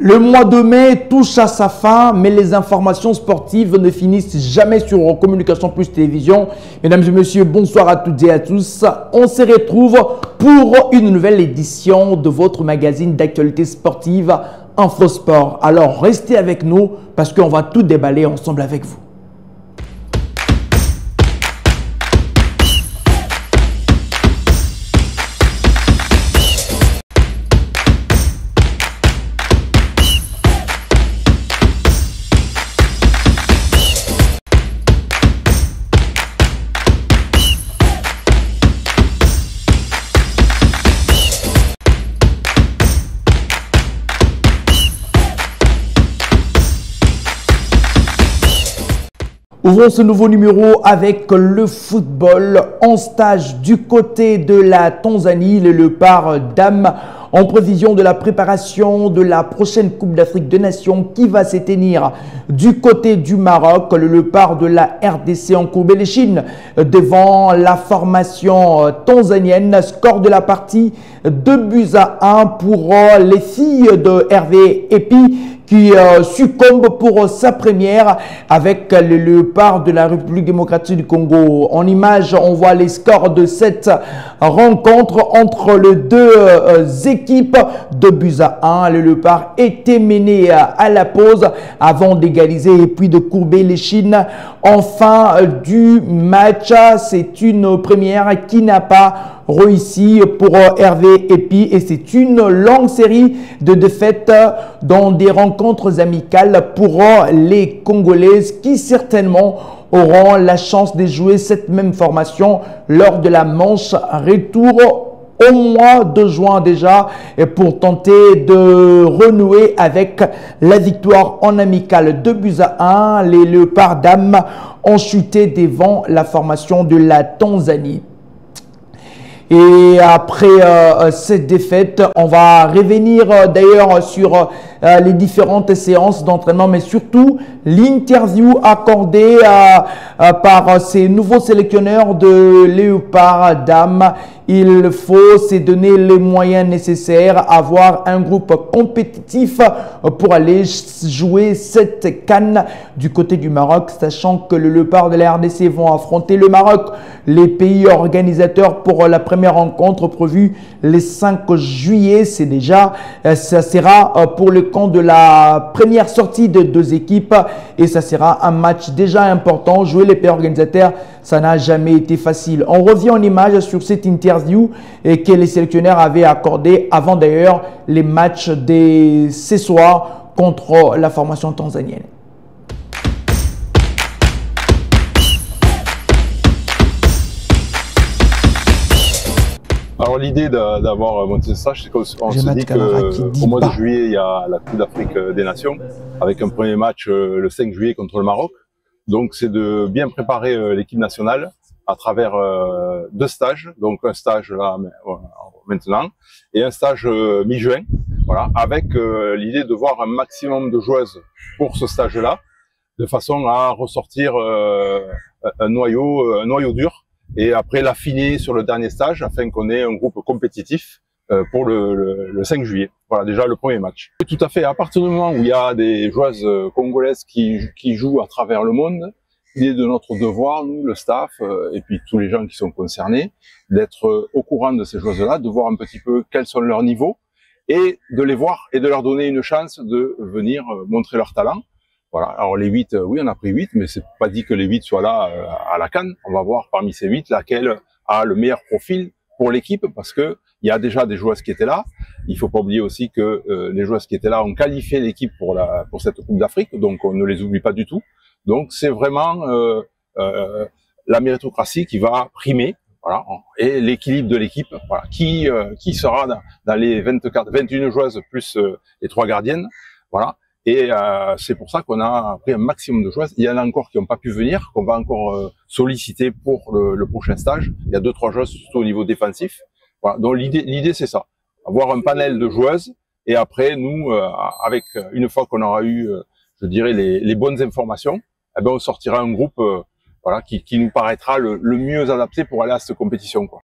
Le mois de mai touche à sa fin, mais les informations sportives ne finissent jamais sur Communication Plus Télévision. Mesdames et messieurs, bonsoir à toutes et à tous. On se retrouve pour une nouvelle édition de votre magazine d'actualité sportive InfoSport. Alors, restez avec nous parce qu'on va tout déballer ensemble avec vous. Ouvrons ce nouveau numéro avec le football en stage du côté de la Tanzanie, le Léopard dames en prévision de la préparation de la prochaine Coupe d'Afrique des Nations qui va se tenir du côté du Maroc. Le Léopard de la RDC en courbé l'échine devant la formation tanzanienne. Score de la partie 2-1 pour les filles de Hervé Epi qui succombe pour sa première avec le Léopard de la République démocratique du Congo. En image, on voit les scores de cette rencontre entre les deux équipes. 2-1. Le Léopard était mené à la pause avant d'égaliser et puis de courber l'échine en fin du match. C'est une première qui n'a pas réussi pour Hervé Epi et c'est une longue série de défaites dans des rencontres amicales pour les Congolaises qui certainement auront la chance de jouer cette même formation lors de la manche retour au mois de juin déjà et pour tenter de renouer avec la victoire en amical 2-1. Les Léopards dames ont chuté devant la formation de la Tanzanie. Et après cette défaite, on va revenir d'ailleurs sur les différentes séances d'entraînement, mais surtout l'interview accordée par ces nouveaux sélectionneurs de Léopard dames. Il faut se donner les moyens nécessaires, avoir un groupe compétitif pour aller jouer cette CAN du côté du Maroc, sachant que le Léopard de la RDC vont affronter le Maroc, les pays organisateurs pour la première rencontre prévue le 5 juillet. C'est déjà, ça sera pour le camp de la première sortie de deux équipes et ça sera un match déjà important. Jouer les pays organisateurs, ça n'a jamais été facile. On revient en image sur cette interview et que les sélectionneurs avaient accordé avant d'ailleurs les matchs de ce soir contre la formation tanzanienne. Alors l'idée d'avoir monté ça, c'est qu'on se dit qu'au mois de juillet, il y a la Coupe d'Afrique des Nations, avec un premier match le 5 juillet contre le Maroc. Donc c'est de bien préparer l'équipe nationale à travers deux stages, donc un stage là maintenant et un stage mi-juin, voilà, avec l'idée de voir un maximum de joueuses pour ce stage-là, de façon à ressortir un noyau dur. Et après l'affiner sur le dernier stage afin qu'on ait un groupe compétitif pour le 5 juillet. Voilà déjà le premier match. Et tout à fait, à partir du moment où il y a des joueuses congolaises qui jouent à travers le monde, il est de notre devoir, nous, le staff, et puis tous les gens qui sont concernés, d'être au courant de ces joueuses-là, de voir un petit peu quels sont leurs niveaux, et de les voir et de leur donner une chance de venir montrer leur talent. Voilà. Alors les 8, oui, on a pris 8, mais c'est pas dit que les 8 soient là à la CAN. On va voir parmi ces 8 laquelle a le meilleur profil pour l'équipe, parce que il y a déjà des joueuses qui étaient là. Il faut pas oublier aussi que les joueuses qui étaient là ont qualifié l'équipe pour cette Coupe d'Afrique, donc on ne les oublie pas du tout. Donc c'est vraiment la méritocratie qui va primer, voilà, et l'équilibre de l'équipe, voilà, qui sera dans les 21 joueuses plus les 3 gardiennes, voilà. Et c'est pour ça qu'on a pris un maximum de joueuses. Il y en a encore qui n'ont pas pu venir, qu'on va encore solliciter pour le prochain stage. Il y a 2-3 joueuses surtout au niveau défensif. Voilà. Donc l'idée c'est ça, avoir un panel de joueuses et après nous, avec une fois qu'on aura eu, je dirais les bonnes informations, eh ben on sortira un groupe, voilà, qui nous paraîtra le mieux adapté pour aller à cette compétition, quoi.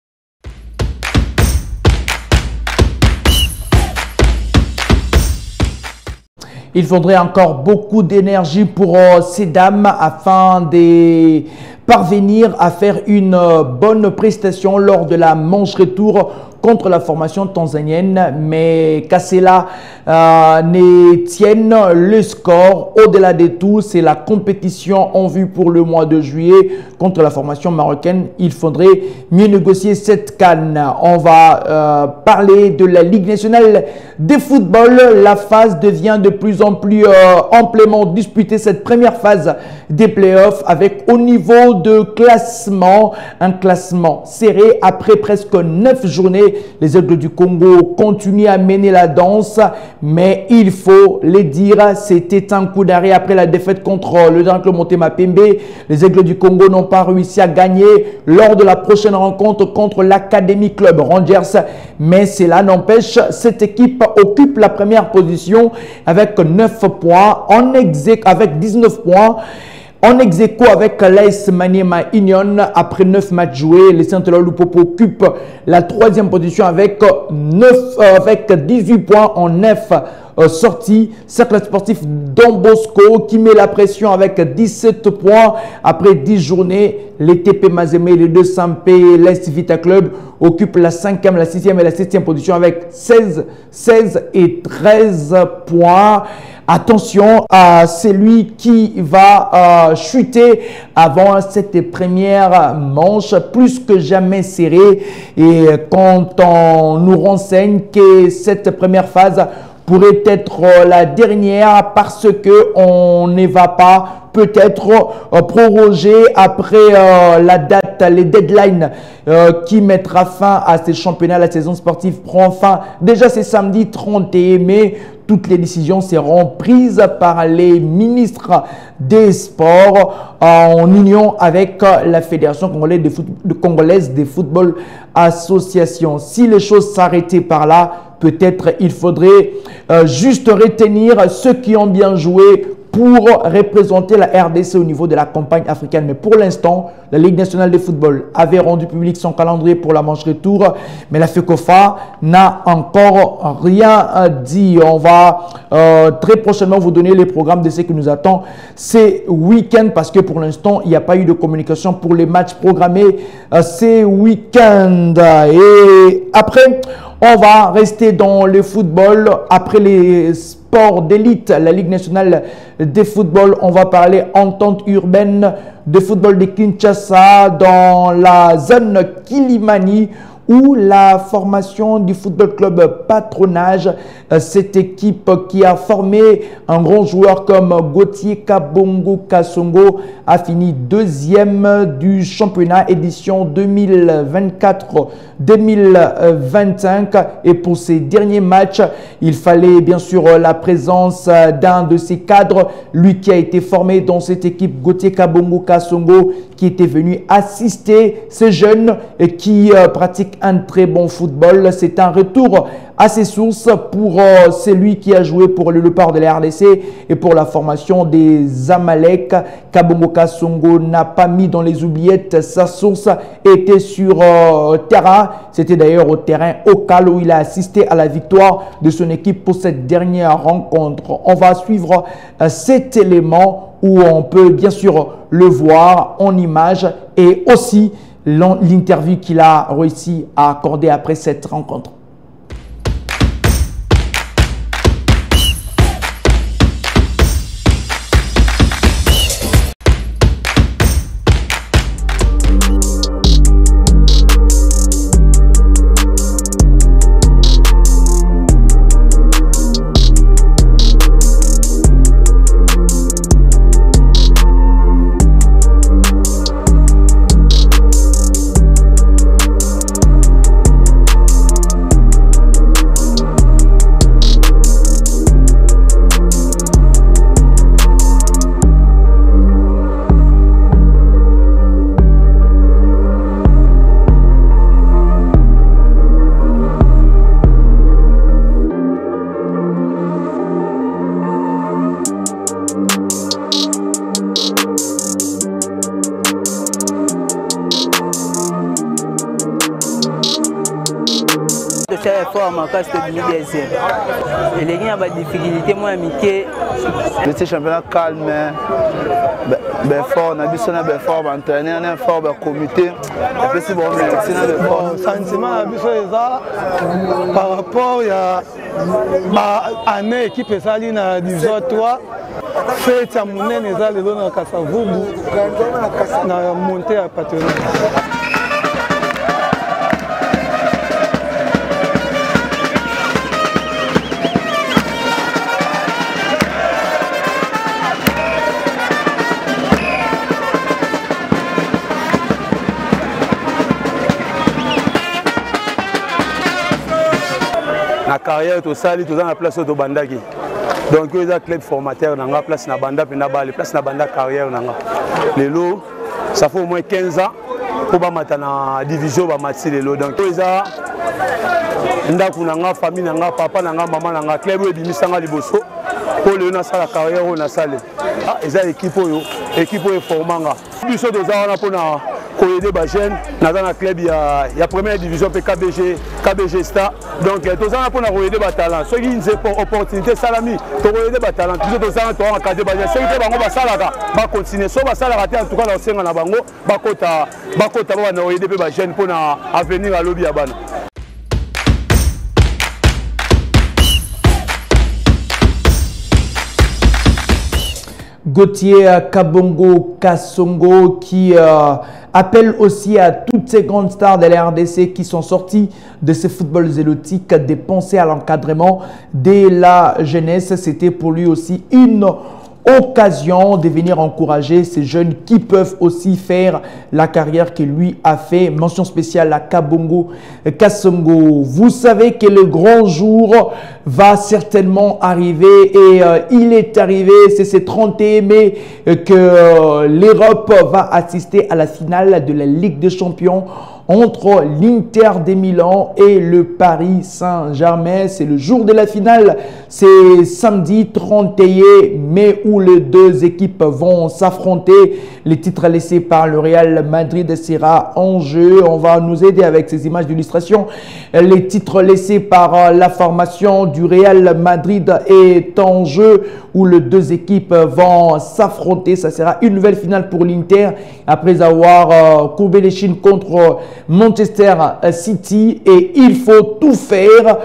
Il faudrait encore beaucoup d'énergie pour ces dames afin de parvenir à faire une bonne prestation lors de la manche retour contre la formation tanzanienne, mais qu'à cela ne tienne le score. Au-delà de tout, c'est la compétition en vue pour le mois de juillet contre la formation marocaine. Il faudrait mieux négocier cette CAN. On va parler de la Ligue nationale de football. La phase devient de plus en plus amplement disputée, cette première phase des playoffs, avec au niveau de classement, un classement serré après presque 9 journées. Les Aigles du Congo continuent à mener la danse, mais il faut le dire, c'était un coup d'arrêt après la défaite contre le Dankle Motema Pembe. Les Aigles du Congo n'ont pas réussi à gagner lors de la prochaine rencontre contre l'Academy Club Rangers, mais cela n'empêche, cette équipe occupe la première position avec 9 points, avec 19 points. En ex-aequo avec l'AS Maniema Union, après 9 matchs joués, les Saint-Eloi Lupopo occupent la 3e position avec 18 points en 9 sorties. Cercle sportif Don Bosco qui met la pression avec 17 points après 10 journées. Les TP Mazembe, les 200P, l'Est Vita Club occupent la 5e, la 6e et la 7e position avec 16 et 13 points. Attention à celui qui va chuter avant cette première manche, plus que jamais serrée. Et quand on nous renseigne que cette première phase pourrait être la dernière parce qu'on ne va pas peut-être proroger après la date, les deadlines qui mettra fin à ces championnats. La saison sportive prend fin déjà ce samedi 31 mai. Toutes les décisions seront prises par les ministres des Sports en union avec la Fédération congolaise de football association. Si les choses s'arrêtaient par là, peut-être il faudrait juste retenir ceux qui ont bien joué pour représenter la RDC au niveau de la campagne africaine. Mais pour l'instant, la Ligue nationale de football avait rendu public son calendrier pour la manche retour, mais la FECOFA n'a encore rien dit. On va très prochainement vous donner les programmes de ce qui nous attend ces week-ends, parce que pour l'instant, il n'y a pas eu de communication pour les matchs programmés ces week-ends. Et après, on va rester dans le football. Après les sports d'élite, la Ligue nationale de football, on va parler entente urbaine de football de Kinshasa dans la zone Kilimani, où la formation du football club Patronage, cette équipe qui a formé un grand joueur comme Gauthier Kabongo Kasongo, a fini 2e du championnat édition 2024-2025. Et pour ces derniers matchs, il fallait bien sûr la présence d'un de ses cadres, lui qui a été formé dans cette équipe, Gauthier Kabongo Kasongo, qui était venu assister ces jeunes et qui pratiquent un très bon football. C'est un retour à ses sources pour celui qui a joué pour le Léopard de la RDC et pour la formation des Amalek. Kabongo Kasongo n'a pas mis dans les oubliettes sa source, était sur terrain. C'était d'ailleurs au terrain Okal où il a assisté à la victoire de son équipe pour cette dernière rencontre. On va suivre cet élément où on peut bien sûr le voir en image et aussi l'interview qu'il a réussi à accorder après cette rencontre. ça effort ma casse de deuxième. Et les gars, des difficultés moi Mickey. Le championnat calme, ben fort, on a vu ça, ben fort, entraîner, on est fort, ben comité. Et puis c'est bon, mais sentiment à ça par rapport à année équipe ça ali na 18 fait à mon nez ça les dans Kasavubu na monter à partenaire. La carrière, tout ça, tout dans la place de Bandaki. Donc, il y a un club formateur dans la place de Banda, puis la place de Banda carrière. Les lots, ça fait au moins 15 ans pour battre la division. Donc, il y a une famille, papa, maman, un club qui est liboso pour le la carrière. Il y a une équipe formante. Il y a pour aider les jeunes dans le club, il y a la première division KBG Star. Donc, tous les gens pour aider les talents. Ceux qui ont une opportunité, salami, pour aider les talents. Tous les gens qui ont un cadre de base. Ceux qui vont continuer. Ceux qui vont en tout cas, ils vont aider les jeunes pour venir à l'objet. Gauthier Kabongo Kasongo qui appelle aussi à toutes ces grandes stars de la RDC qui sont sorties de ces footballs zélotiques de penser à l'encadrement dès la jeunesse. C'était pour lui aussi une occasion de venir encourager ces jeunes qui peuvent aussi faire la carrière que lui a fait. Mention spéciale à Kabongo Kasongo. Vous savez que le grand jour va certainement arriver et il est arrivé, c'est ce 31 mai que l'Europe va assister à la finale de la Ligue des Champions entre l'Inter de Milan et le Paris Saint-Germain. C'est le jour de la finale, c'est samedi 31 mai où les deux équipes vont s'affronter. Les titres laissés par le Real Madrid sera en jeu. On va nous aider avec ces images d'illustration. Les titres laissés par la formation du Real Madrid est en jeu où les deux équipes vont s'affronter. Ça sera une nouvelle finale pour l'Inter après avoir courbé les chines contre Manchester City et il faut tout faire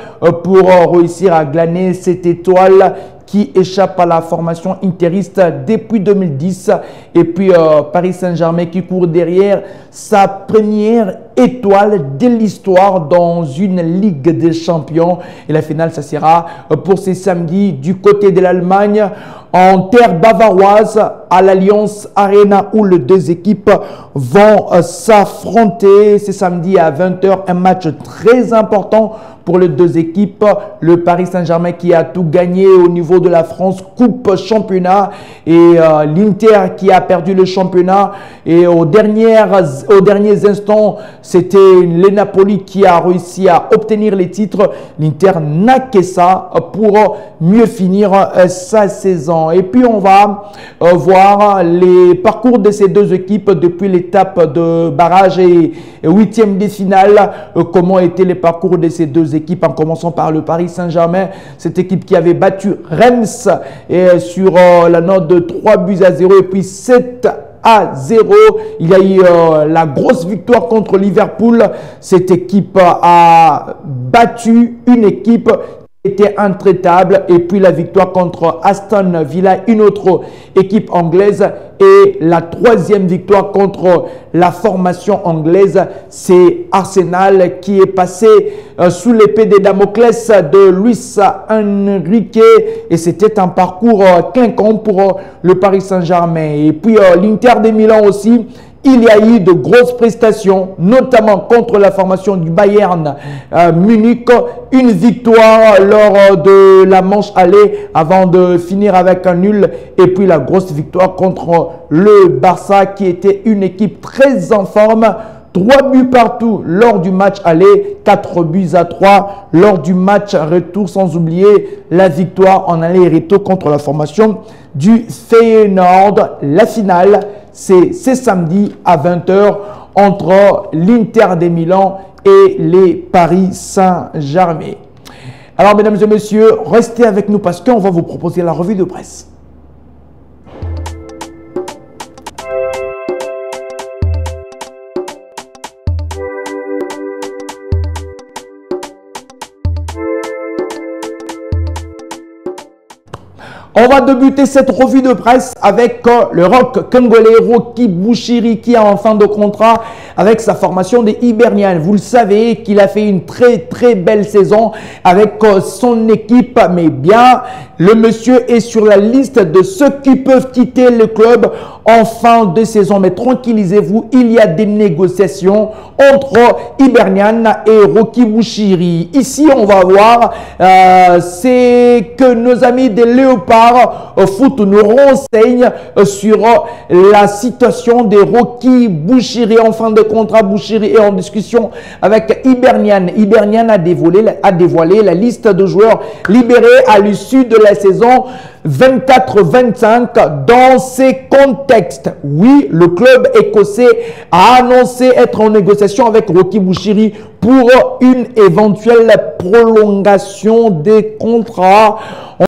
pour réussir à glaner cette étoile qui échappe à la formation interiste depuis 2010 et puis Paris Saint-Germain qui court derrière sa première étoile de l'histoire dans une Ligue des Champions. Et la finale, ça sera pour ce samedi du côté de l'Allemagne en terre bavaroise à l'Alliance Arena où les deux équipes vont s'affronter. C'est samedi à 20 h, un match très important pour les deux équipes. Le Paris Saint-Germain qui a tout gagné au niveau de la France Coupe Championnat et l'Inter qui a perdu le championnat. Et aux derniers instants, c'était le Napoli qui a réussi à obtenir les titres. L'Inter n'a que ça pour mieux finir sa saison. Et puis on va voir les parcours de ces deux équipes depuis l'étape de barrage et huitième de finale. Comment étaient les parcours de ces deux équipes en commençant par le Paris Saint-Germain. Cette équipe qui avait battu Reims sur la note de 3-0 et puis 7-0. Il y a eu la grosse victoire contre Liverpool. Cette équipe a battu une équipe qui était intraitable. Et puis la victoire contre Aston Villa, une autre équipe anglaise. Et la troisième victoire contre la formation anglaise, c'est Arsenal qui est passé sous l'épée de Damoclès de Luis Enrique. Et c'était un parcours clinquant pour le Paris Saint-Germain. Et puis l'Inter de Milan aussi. Il y a eu de grosses prestations, notamment contre la formation du Bayern Munich. Une victoire lors de la manche aller avant de finir avec un nul. Et puis la grosse victoire contre le Barça qui était une équipe très en forme. 3 buts partout lors du match aller, 4-3 lors du match retour, sans oublier la victoire en aller et retour contre la formation du Feyenoord. La finale, c'est samedi à 20 h entre l'Inter de Milan et les Paris Saint-Germain. Alors, mesdames et messieurs, restez avec nous parce qu'on va vous proposer la revue de presse. On va débuter cette revue de presse avec le rock congolais Rocky Bouchiri qui est en fin de contrat avec sa formation des Hibernians. Vous le savez qu'il a fait une très belle saison avec son équipe, mais bien le monsieur est sur la liste de ceux qui peuvent quitter le club en fin de saison. Mais tranquillisez-vous, il y a des négociations entre Hibernian et Rocky Bouchiri. Ici, on va voir, c'est que nos amis des Léopards Foot nous renseignent sur la situation de Rocky Bouchiri en fin de contrat. Bouchiri est en discussion avec Hibernian. Hibernian a dévoilé la liste de joueurs libérés à l'issue de la saison 24-25 dans ces contextes. Oui, le club écossais a annoncé être en négociation avec Rocky Bouchiri pour une éventuelle prolongation des contrats.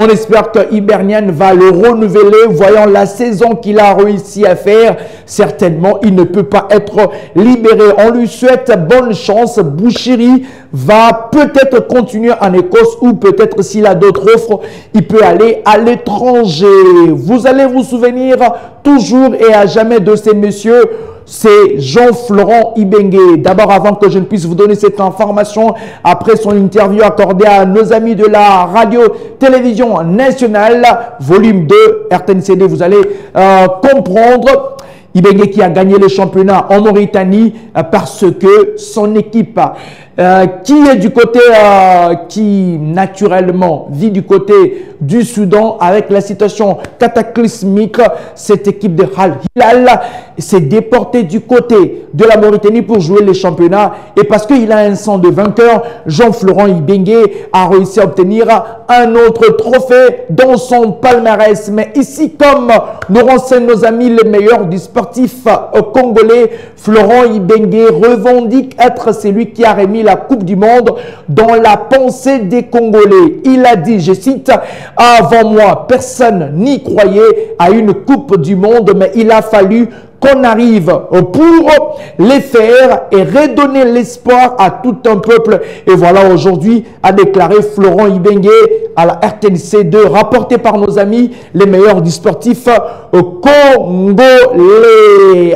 On espère que Hibernian va le renouveler. Voyant la saison qu'il a réussi à faire, certainement il ne peut pas être libéré. On lui souhaite bonne chance. Bouchiri va peut-être continuer en Écosse ou peut-être s'il a d'autres offres, il peut aller à l'étranger. Vous allez vous souvenir toujours et à jamais de ces messieurs. C'est Jean-Florent Ibenge. D'abord, avant que je ne puisse vous donner cette information, après son interview accordée à nos amis de la radio-télévision nationale, volume 2, RTNCD, vous allez comprendre. Ibenge qui a gagné le championnat en Mauritanie parce que son équipe qui est du côté, qui naturellement vit du côté du Soudan avec la situation cataclysmique, cette équipe de Al Hilal s'est déportée du côté de la Mauritanie pour jouer les championnats. Et parce qu'il a un sang de vainqueur, Jean-Florent Ibenge a réussi à obtenir un autre trophée dans son palmarès. Mais ici, comme nous renseignent nos amis les meilleurs du sportif congolais, Florent Ibenge revendique être celui qui a remis la Coupe du Monde dans la pensée des Congolais. Il a dit, je cite, « Avant moi, personne n'y croyait à une Coupe du Monde, mais il a fallu qu'on arrive pour les faire et redonner l'espoir à tout un peuple. » Et voilà, aujourd'hui, a déclaré Florent Ibenge à la RTNC2, rapporté par nos amis, les meilleurs du sportif congolais.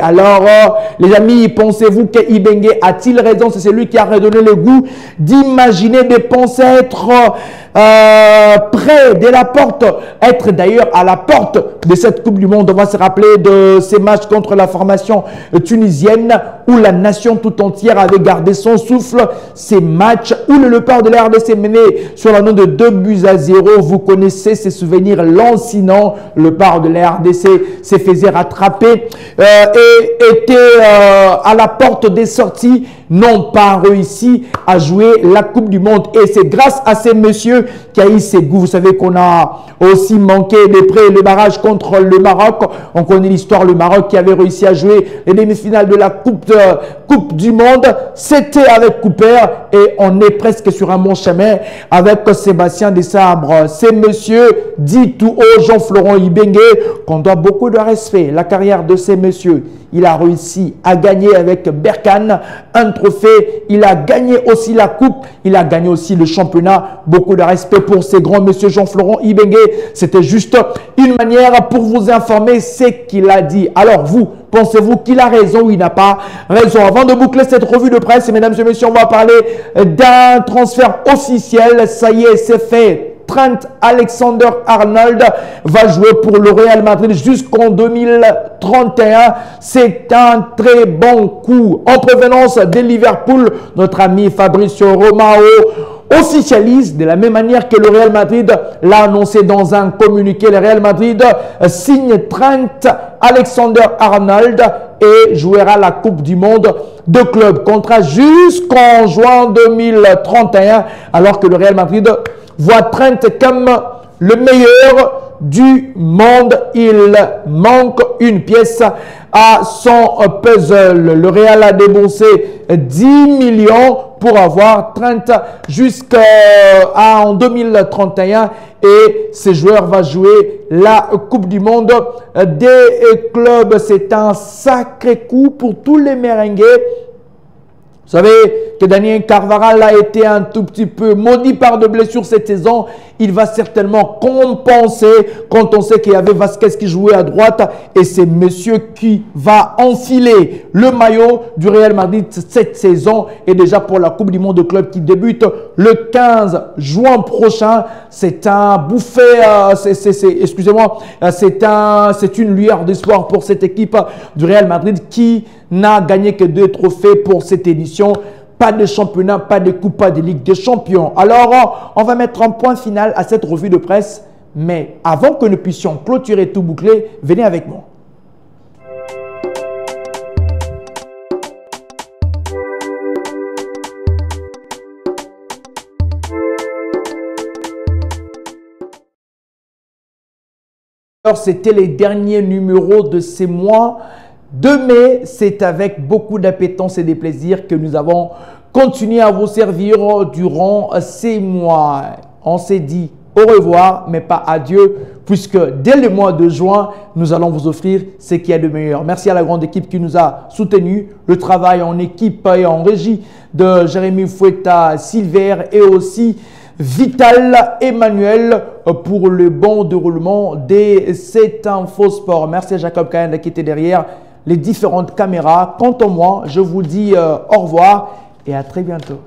Alors, les amis, pensez-vous que Ibenge a-t-il raison? C'est celui qui a redonné le goût d'imaginer, de penser être près de la porte, être d'ailleurs à la porte de cette Coupe du Monde. On va se rappeler de ces matchs contre la formation tunisienne où la nation tout entière avait gardé son souffle. Ces matchs où le Léopard de la RDC mené sur la note de 2-0. Vous connaissez ces souvenirs lancinants. Le Léopard de la RDC s'est fait rattraper et était à la porte des sorties, n'ont pas réussi à jouer la Coupe du Monde. Et c'est grâce à ces messieurs qui a eu ces goûts. Vous savez qu'on a aussi manqué les prêts et le barrage contre le Maroc. On connaît l'histoire, le Maroc qui avait réussi à jouer les demi-finales de la Coupe du Monde. C'était avec Cooper et on est presque sur un bon chemin avec Sébastien Desabre. Ces messieurs dit tout haut, Jean-Florent Ibenge, qu'on doit beaucoup de respect. La carrière de ces messieurs, il a réussi à gagner avec Berkane un trophée. Il a gagné aussi la coupe. Il a gagné aussi le championnat. Beaucoup de respect pour ces grands messieurs. Jean-Florent Ibenge, c'était juste une manière pour vous informer ce qu'il a dit. Alors vous, pensez-vous qu'il a raison ou il n'a pas raison? Avant de boucler cette revue de presse, mesdames et messieurs, on va parler d'un transfert officiel. Ça y est, c'est fait. Trent Alexander-Arnold va jouer pour le Real Madrid jusqu'en 2031. C'est un très bon coup. En provenance de Liverpool, notre ami Fabrizio Romao officialise de la même manière que le Real Madrid l'a annoncé dans un communiqué. Le Real Madrid signe Trent Alexander-Arnold et jouera la Coupe du Monde de club. Contrat jusqu'en juin 2031, alors que le Real Madrid voit Trent comme le meilleur du monde. Il manque une pièce à son puzzle. Le Real a déboursé 10 millions pour avoir 30 jusqu'en 2031 et ce joueur va jouer la Coupe du Monde des clubs. C'est un sacré coup pour tous les merengues. Vous savez que Daniel Carvajal a été un tout petit peu maudit par de blessures cette saison. Il va certainement compenser quand on sait qu'il y avait Vasquez qui jouait à droite. Et c'est monsieur qui va enfiler le maillot du Real Madrid cette saison. Et déjà pour la Coupe du Monde de club qui débute le 15 juin prochain. C'est un bouffé, excusez-moi, c'est une lueur d'espoir pour cette équipe du Real Madrid qui n'a gagné que 2 trophées pour cette édition. Pas de championnat, pas de coupe, pas de Ligue des Champions. Alors, on va mettre un point final à cette revue de presse. Mais avant que nous puissions clôturer tout bouclé, venez avec moi. Alors, c'était les derniers numéros de ces mois de mai. C'est avec beaucoup d'appétence et de plaisir que nous avons continué à vous servir durant ces mois. On s'est dit au revoir, mais pas adieu, puisque dès le mois de juin, nous allons vous offrir ce qu'il y a de meilleur. Merci à la grande équipe qui nous a soutenus. Le travail en équipe et en régie de Jérémy Fouetta, Silver et aussi Vital Emmanuel pour le bon déroulement de cet InfoSport. Merci à Jacob Kayan qui était derrière les différentes caméras. Quant à moi, je vous dis au revoir et à très bientôt.